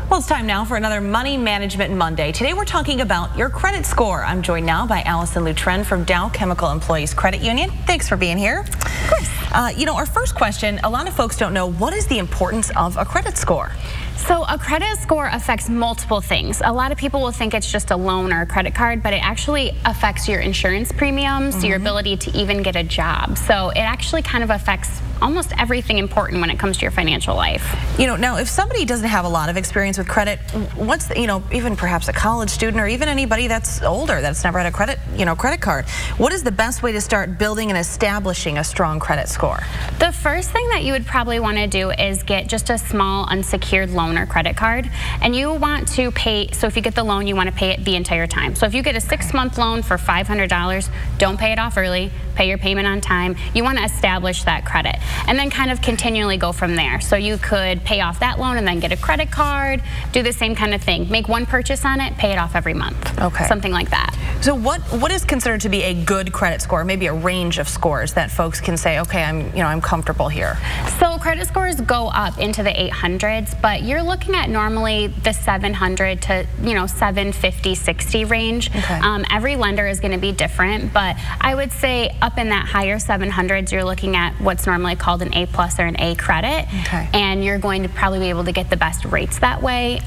Well, it's time now for another Money Management Monday. Today we're talking about your credit score. I'm joined now by Allison Lutren from Dow Chemical Employees Credit Union. Thanks for being here. Of course. Our first question, a lot of folks don't know, what is the importance of a credit score? So a credit score affects multiple things. A lot of people will think it's just a loan or a credit card, but it actually affects your insurance premiums, your ability to even get a job. So it actually kind of affects almost everything important when it comes to your financial life. Now if somebody doesn't have a lot of experience with credit, what's even perhaps a college student or even anybody that's older that's never had a credit card, what is the best way to start building and establishing a strong credit score? The first thing that you would probably want to do is get just a small unsecured loan or credit card, and you want to pay, so if you get the loan, you want to pay it the entire time. So if you get a 6-month loan for $500, don't pay it off early, pay your payment on time. You want to establish that credit and then kind of continually go from there. So you could pay off that loan and then get a credit card, do the same kind of thing. Make one purchase on it, pay it off every month. Okay. Something like that. So what is considered to be a good credit score? Maybe a range of scores that folks can say, okay, I'm comfortable here. So credit scores go up into the 800s, but you're looking at normally the 700 to 750, 60 range. Okay. Every lender is going to be different, but I would say up in that higher 700s, you're looking at what's normally called an A+ or an A credit, okay, and you're going to probably be able to get the best rates that way,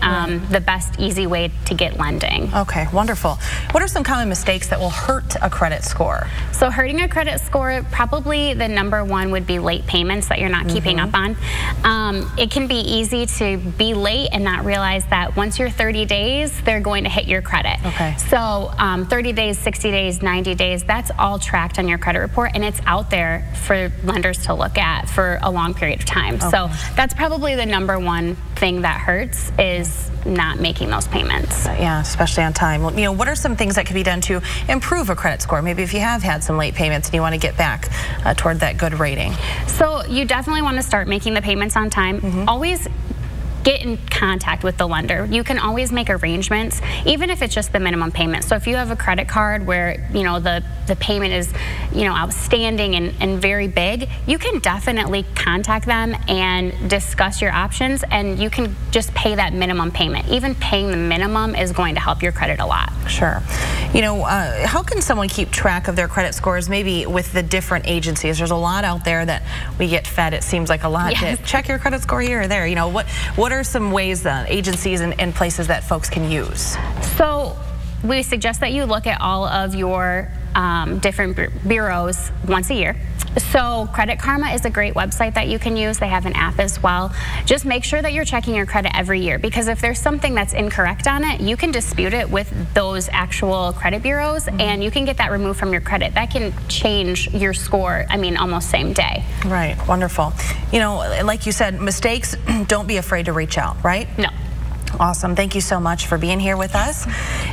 the best easy way to get lending. Okay, wonderful. What are some common mistakes that will hurt a credit score? So hurting a credit score, probably the #1 would be late payments that you're not keeping up on. It can be easy to be late and not realize that once you're 30 days, they're going to hit your credit. Okay. So 30 days, 60 days, 90 days, that's all tracked on your credit report, and it's out there for lenders to look at for a long period of time. Okay. So that's probably the #1 thing that hurts, is not making those payments. Yeah, especially on time. Well, what are some things that can be done to improve a credit score? Maybe if you have had some late payments and you want to get back toward that good rating. So you definitely want to start making the payments on time. Always get in contact with the lender. You can always make arrangements, even if it's just the minimum payment. So if you have a credit card where the payment is outstanding and very big, you can definitely contact them and discuss your options, and you can just pay that minimum payment. Even paying the minimum is going to help your credit a lot. Sure. How can someone keep track of their credit scores, maybe with the different agencies? There's a lot out there that we get fed, it seems like a lot. Yes. To check your credit score here or there. What are some ways that agencies and places that folks can use? So we suggest that you look at all of your different bureaus once a year. So Credit Karma is a great website that you can use. They have an app as well. Just make sure that you're checking your credit every year, because if there's something that's incorrect on it, you can dispute it with those actual credit bureaus, and you can get that removed from your credit. That can change your score, almost same day. Right, wonderful. Like you said, mistakes, don't be afraid to reach out, right? No. Awesome. Thank you so much for being here with us.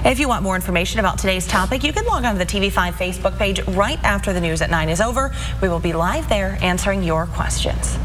If you want more information about today's topic, you can log on to the TV5 Facebook page right after the news at 9 is over. We will be live there answering your questions.